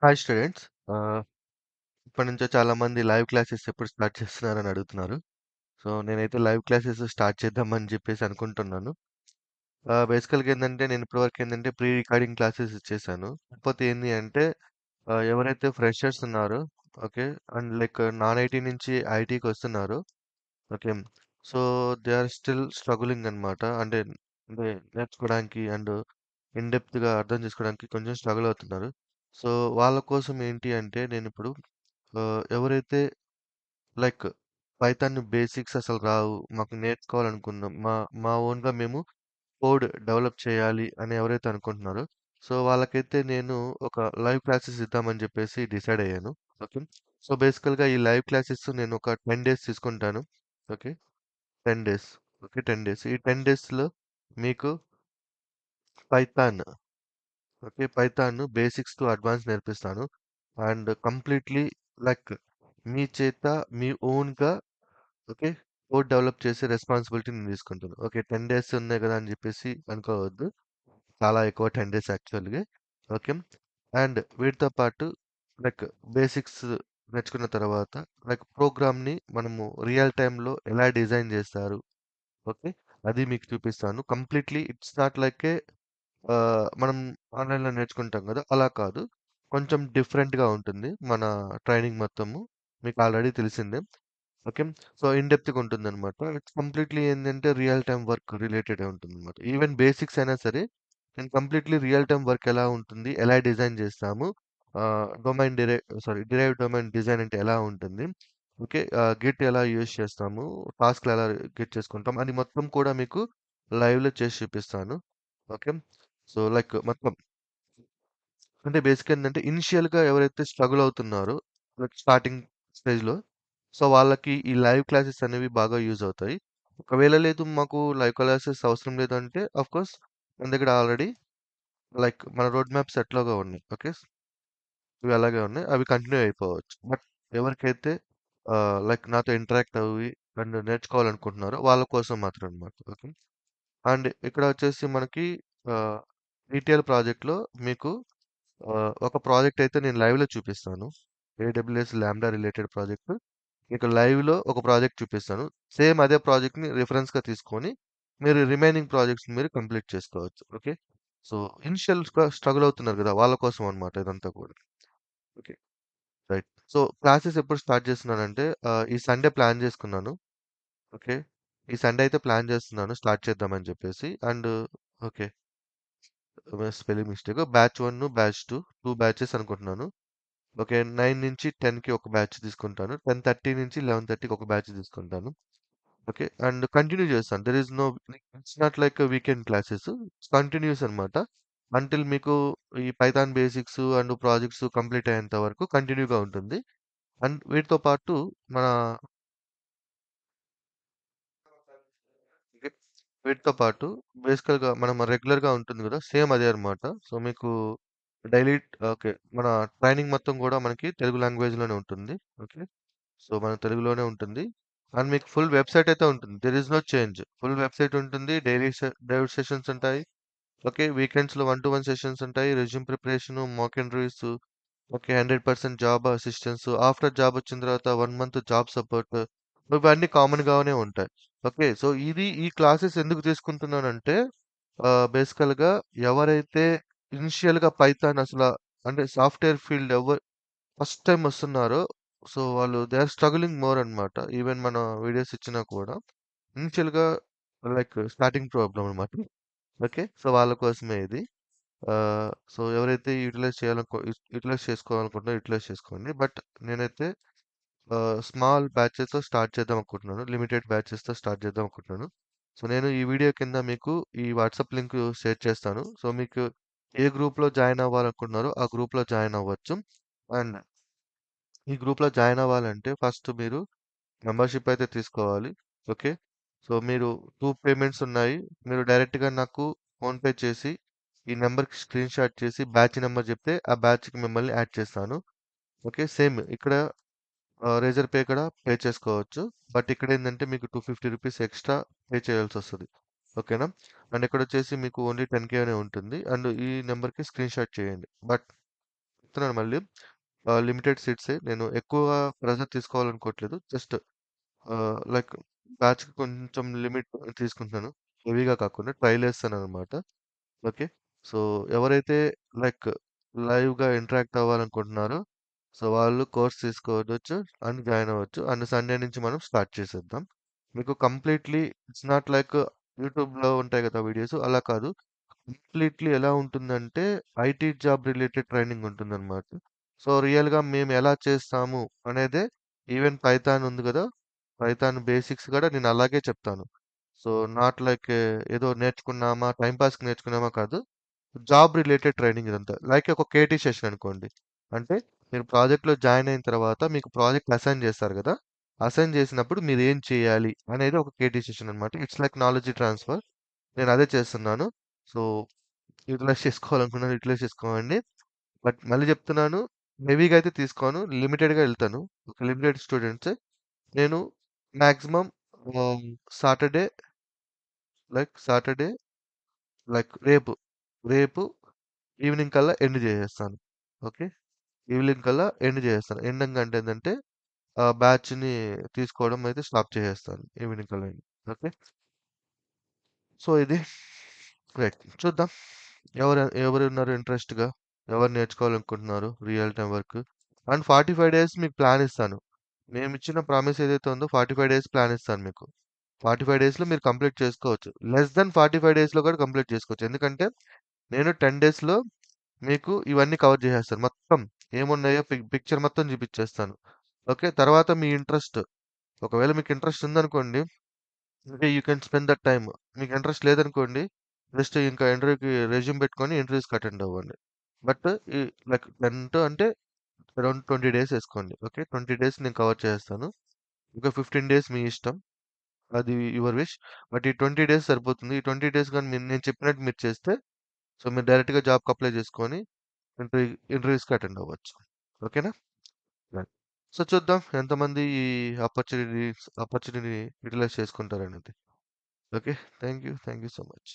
Hi students. ఆహ్, ఇప్పటి నుంచే చాలామంది లైవ్ క్లాసెస్ ఎప్పుడు స్టార్ట్ చేస్తున్నారని అడుగుతున్నారు. సో, నేనైతే లైవ్ క్లాసెస్ స్టార్ట్ చేద్దామని చెప్పేసి అనుకుంటున్నాను. బేసికల్‌గా ఏందంటే నేను ఇప్పటివరకు ఏందంటే ప్రీ రికార్డింగ్ క్లాసెస్ ఇచ్చేసాను. కాకపోతే ఏంది అంటే ఎవరైతే ఫ్రెషర్స్ ఉన్నారో okay. And like non IT నుంచి ఐటీకి వస్తున్నారో okay. So, they are still struggling అన్నమాట. అంటే నేర్చుకోవడానికి అండ్ ఇన్ డెప్త్‌గా అర్థం చేసుకోవడానికి కొంచెం స్ట్రగుల్ అవుతున్నారు. సో, వాళ్ళ కోసం ఏంటి అంటే నేనిప్పుడు ఎవరైతే లైక్ పైథాన్ బేసిక్స్ అసలు రావు. మాకు నేర్చుకోవాలనుకున్నాం. మా మా ఓన్‌గా మేము కోడ్ డెవలప్ చేయాలి అని ఎవరైతే అనుకుంటున్నారో, సో వాళ్ళకైతే నేను ఒక లైవ్ క్లాసెస్ ఇద్దామని చెప్పేసి డిసైడ్ అయ్యాను. ఓకే. సో బేసికల్‌గా ఈ లైవ్ క్లాసెస్ నేను ఒక 10 డేస్ తీసుకుంటాను. ఓకే. 10 డేస్. ఓకే. 10 డేస్. ఈ 10 డేస్‌లో మీకు Python Python basics to advance నేర్పిస్తాను. అండ్ కంప్లీట్‌లీ లైక్ మీ చేత మీ ఓన్‌గా ఓకే. కోడ్ డెవలప్ చేసే రెస్పాన్సిబిలిటీ నేను తీసుకుంటాను. ఓకే. 10 డేస్ ఉన్నాయి కదా! అని చెప్పేసి అనుకోవద్దు. చాలా ఎక్కువ 10 డేస్ యాక్చువల్‌గా. ఓకే. అండ్ వీటితో పాటు లైక్ బేసిక్స్ నేర్చుకున్న తర్వాత లైక్ ప్రోగ్రామ్‌ని మనము రియల్ టైమ్‌లో ఎలా డిజైన్ చేస్తారు. ఓకే. అది మీకు చూపిస్తాను. కంప్లీట్‌లీ ఇట్స్ నాట్ లైక్ మనం ఆన్‌లైన్‌లో నేర్చుకుంటాం కదా! అలా కాదు. కొంచెం డిఫరెంట్‌గా ఉంటుంది. మన ట్రైనింగ్ మొత్తము. మీకు ఆల్రెడీ తెలిసిందే. ఓకే. సో, ఇన్ డెప్త్‌గా ఉంటుందనమాట. ఇట్స్ కంప్లీట్‌లీ ఏందంటే రియల్ టైమ్ వర్క్ రిలేటెడే ఉంటుందనమాట. ఈవెన్ బేసిక్స్ అయినా సరే, నేను కంప్లీట్‌లీ రియల్ టైమ్ వర్క్ ఎలా ఉంటుంది, ఎలా డిజైన్ చేస్తాము, డొమైన్ డిరైవ్డ్ డొమైన్ డిజైన్ అంటే ఎలా ఉంటుంది, ఓకే. గిట్ ఎలా యూజ్ చేస్తాము, టాస్క్‌లు ఎలా గిట్ చేసుకుంటాం అని మొత్తం కూడా మీకు లైవ్‌లో చేసి చూపిస్తాను. ఓకే. సో, లైక్ మొత్తం అంటే బేసిక్‌గా ఏందంటే ఇనిషియల్‌గా ఎవరైతే స్ట్రగుల్ అవుతున్నారో లైక్ స్టార్టింగ్ స్టేజ్‌లో సో, వాళ్ళకి ఈ లైవ్ క్లాసెస్ అనేవి బాగా యూజ్ అవుతాయి. ఒకవేళ లేదు మాకు లైవ్ క్లాసెస్ అవసరం లేదంటే ఆఫ్‌కోర్స్ మన దగ్గర ఆల్రెడీ లైక్ మన రోడ్ మ్యాప్స్ ఎట్లాగో ఉన్నాయి. ఓకే. ఇవి అలాగే ఉన్నాయి. అవి కంటిన్యూ అయిపోవచ్చు. బట్ ఎవరికైతే లైక్ నాతో ఇంటరాక్ట్ అవ్వి అండ్ నేర్చుకోవాలనుకుంటున్నారో వాళ్ళ కోసం మాత్రం అన్నమాట. ఓకే. అండ్ ఇక్కడ వచ్చేసి మనకి ఆహ్, ఈటీఎల్ ప్రాజెక్ట్‌లో మీకు ఒక ప్రాజెక్ట్ అయితే నేను లైవ్‌లో చూపిస్తాను. AWS lambda related project. మీకు లైవ్‌లో ఒక ప్రాజెక్ట్ చూపిస్తాను. సేమ్ అదే ప్రాజెక్ట్‌ని రిఫరెన్స్‌గా తీసుకొని మీరు రిమైనింగ్ ప్రాజెక్ట్స్ మీరు కంప్లీట్ చేసుకోవచ్చు. ఓకే. సో, ఇనిషియల్‌గా స్ట్రగుల్ అవుతున్నారు గదా! వాళ్ళ కోసం అన్నమాట ఇదంతా కూడా. ఓకే. రైట్. సో, క్లాసెస్ ఎప్పుడు స్టార్ట్ చేస్తున్నానంటే ఈ సండే ప్లాన్ చేసుకున్నాను. ఓకే. ఈ సండే అయితే ప్లాన్ చేస్తున్నాను స్టార్ట్ చేద్దామని చెప్పేసి. And okay. Spelling mistake. Batch 1, batch 2, 2 batches అనుకుంటున్నాను. ఓకే. 9 నుంచి 10కి ఒక బ్యాచ్ తీసుకుంటాను. 10:30 నుంచి 11:30కి ఒక బ్యాచ్ తీసుకుంటాను. ఓకే. అండ్ కంటిన్యూ చేస్తాను. There is no it's not like weekend classes. It's continuous అన్నమాట. అంటిల్ మీకు ఈ python basics and projects complete అయ్యేంత వరకు కంటిన్యూగా ఉంటుంది. అండ్ వీటితో పాటు మన ఓకే. వీటితో పాటు బేసికల్‌గా మనం రెగ్యులర్‌గా ఉంటుంది గదా! సేమ్ అదే అన్నమాట. సో, మీకు డైలీ ఓకే. మన ట్రైనింగ్ మొత్తం గూడా మనకి తెలుగు లాంగ్వేజ్‌లోనే ఉంటుంది. ఓకే. సో, మన తెలుగులోనే ఉంటుంది. అండ్ మీకు ఫుల్ వెబ్‌సైట్ అయితే ఉంటుంది. There is no change. Full website ఉంటుంది. డైలీ సెషన్స్ ఉంటాయి. ఓకే. వీకెండ్స్‌లో 1 టు 1 సెషన్స్ ఉంటాయి. Resume preparation, mock interviews okay. 100% job assistance. After job వచ్చిన తర్వాత 1 మంత్ జాబ్ సపోర్ట్. ఇవన్నీ కామన్‌గానే ఉంటాయి. ఓకే. సో, ఈ క్లాసెస్ ఎందుకు తీసుకుంటున్నానంటే బేసికల్‌గా ఎవరైతే ఇనిషియల్‌గా పైథాన్ అంటే సాఫ్ట్‌వేర్ ఫీల్డ్ ఫస్ట్ టైమ్ వస్తున్నారో సో, వాళ్ళు దే ఆర్ స్ట్రగలింగ్ మోర్ అన్నమాట. ఈవెన్ మన వీడియోస్ ఇచ్చినా కూడా ఇనిషియల్‌గా లైక్ స్టార్టింగ్ ప్రాబ్లమ్ అన్నమాట. ఓకే. సో, వాళ్ళ కోసమే ఇది. సో, ఎవరైతే యుటిలైజ్ చేసుకోవాలనుకుంటున్నారో యుటిలైజ్ చేసుకోండి. బట్ నేనైతే స్మాల్ బ్యాచెస్‌తో స్టార్ట్ చేద్దాం అనుకుంటున్నాను. లిమిటెడ్ బ్యాచెస్‌తో స్టార్ట్ చేద్దాం అనుకుంటున్నాను. సో, నేను ఈ వీడియో కింద మీకు ఈ వాట్సాప్ లింక్ షేర్ చేస్తాను. సో, మీకు ఏ గ్రూప్‌లో జాయిన్ అవ్వాలనుకుంటున్నారో ఆ గ్రూప్‌లో జాయిన్ అవ్వచ్చు. అండ్ ఈ గ్రూప్‌లో జాయిన్ అవ్వాలంటే ఫస్ట్ మీరు మెంబర్‌షిప్ అయితే తీసుకోవాలి. ఓకే. సో, మీరు 2 పేమెంట్స్ ఉన్నాయి. మీరు డైరెక్ట్‌గా నాకు ఫోన్‌పే చేసి, ఈ నంబర్‌కి స్క్రీన్‌షాట్ చేసి బ్యాచ్ నంబర్ చెప్తే, ఆ బ్యాచ్‌కి మిమ్మల్ని యాడ్ చేస్తాను. ఓకే. సేమ్ ఇక్కడ రేజర్ పే కూడా పే చేసుకోవచ్చు. బట్ ఇక్కడేందంటే మీకు రూ. 250 ఎక్స్‌ట్రా పే చేయాల్సొస్తది. ఓకేనా? అండ్ ఇక్కడొచ్చేసి మీకు ఓన్లీ 10K అనే ఉంటుంది. అండ్ ఈ నంబర్‌కి స్క్రీన్‌షాట్ చేయండి. చెప్తున్నాను మళ్ళీ. లిమిటెడ్ సీట్సే. నేను ఎక్కువ ప్రెషర్ తీసుకోవాలనుకోవట్లేదు. జస్ట్ లైక్ బ్యాచ్‌కి కొంచెం లిమిట్ తీసుకుంటున్నాను. హెవీగా కాకుండా ట్రైల్ ఏస్తాననమాట. ఓకే. సో, ఎవరైతే లైక్ లైవ్‌గా ఇంటరాక్ట్ అవ్వాలనుకుంటున్నారో, సో, వాళ్ళు కోర్స్ తీసుకోవచ్చు అండ్ జాయిన్ అవ్వచ్చు. అండ్ సండే నుంచి మనం స్టార్ట్ చేసేద్దాం. మీకు కంప్లీట్‌లీ ఇట్స్ నాట్ లైక్ యూట్యూబ్‌లో ఉంటాయి కదా వీడియోస్ అలా కాదు. కంప్లీట్‌లీ ఎలా ఉంటుందంటే ఐటీ జాబ్ రిలేటెడ్ ట్రైనింగ్ ఉంటుందన్నమాట. సో, రియల్‌గా మేము ఎలా చేస్తాము అనేదే ఈవెన్ పైథాన్ ఉంది గదా! పైథాన్ బేసిక్స్ గూడా నేను అలాగే చెప్తాను. సో, నాట్ లైక్ ఏదో నేర్చుకున్నామా, టైమ్ పాస్‌కి నేర్చుకున్నామా కాదు. జాబ్ రిలేటెడ్ ట్రైనింగ్ ఇదంతా. లైక్ ఒక కేటీ సెషన్ అనుకోండి. అంటే మీరు ప్రాజెక్ట్‌లో జాయిన్ అయిన తర్వాత మీకు ప్రాజెక్ట్ అసైన్ చేస్తారు గదా! అసైన్ చేసినప్పుడు మీరేం చేయాలి అనేది ఒక కేటీ సెషన్ అన్నమాట. It's like knowledge transfer. నేను అదే చేస్తున్నాను. సో, యుటిలైజ్ చేసుకోవాలనుకున్నది యుటిలైజ్ చేసుకోండి. బట్ మళ్ళీ చెప్తున్నాను, హెవీగా అయితే తీసుకోను. లిమిటెడ్‌గా ఎళ్తాను. ఒక లిమిటెడ్ స్టూడెంట్సే. నేను మాక్సిమం ఆహ్, సాటర్‌డే సాటర్‌డే రేపు ఈవినింగ్ కల్లా ఎండ్ చేసేస్తాను. ఓకే. ఈవినింగ్ కల్లా ఎండ్ చేసేస్తాను. ఎండింగ్ అంటే ఏంటంటే బ్యాచ్‌ని తీసుకోవడం అయితే స్టాప్ చేసేస్తాను. ఈవినింగ్ కల్లా. ఓకే. సో, ఇది రైట్. చూద్దాం. ఎవరున్నారు ఇంట్రెస్ట్‌గా? ఎవరు నేర్చుకోవాలనుకుంటున్నారు real time work? And 45 days మీకు ప్లాన్ ఇస్తాను. మేమిచ్చిన ప్రామిస్ ఏదైతే ఉందో 45 డేస్ ప్లాన్ ఇస్తాను మీకు. 45 డేస్‌లో మీరు కంప్లీట్ చేసుకోవచ్చు. లెస్ థాన్ 45 డేస్‌లో కూడా కంప్లీట్ చేసుకోవచ్చు. ఎందుకంటే నేను 10 డేస్‌లో మీకు ఇవన్నీ కవర్ చేసేస్తాను. మొత్తం ఏమున్నాయో పిక్చర్ మొత్తం చూపిచ్చేస్తాను. ఓకే. తర్వాత మీ ఇంట్రెస్ట్ ఒకవేళ మీకు ఇంట్రెస్ట్ ఉందనుకోండి, okay. You can spend that time. మీకు ఇంట్రెస్ట్ లేదనుకోండి, జస్ట్ ఇంకా ఇంటర్వ్యూకి రెజ్యూమ్ పెట్టుకొని ఇంటర్వ్యూస్‌కి అటెండ్ అవ్వండి. బట్ ఈ లైక్ 10 అంటే అరౌండ్ 20 డేస్ ఏసుకోండి. ఓకే. 20 డేస్ నేను కవర్ చేసేస్తాను. ఇంకా 15 డేస్ మీ ఇష్టం. అది యువర్ విష్. బట్ ఈ 20 డేస్ సరిపోతుంది. ఈ 20 డేస్ గాని నేను చెప్పినట్టు మీరు చేస్తే, సో, మీరు డైరెక్ట్‌గా జాబ్‌కి అప్లై చేసుకొని ఇంటర్వ్యూస్‌కి అటెండ్ అవ్వచ్చు. ఓకేనా? రైట్. సో, చూద్దాం ఎంతమంది ఈ ఆపర్చునిటీని యుటిలైజ్ చేసుకుంటారనేది. Okay. Thank you. Thank you so much.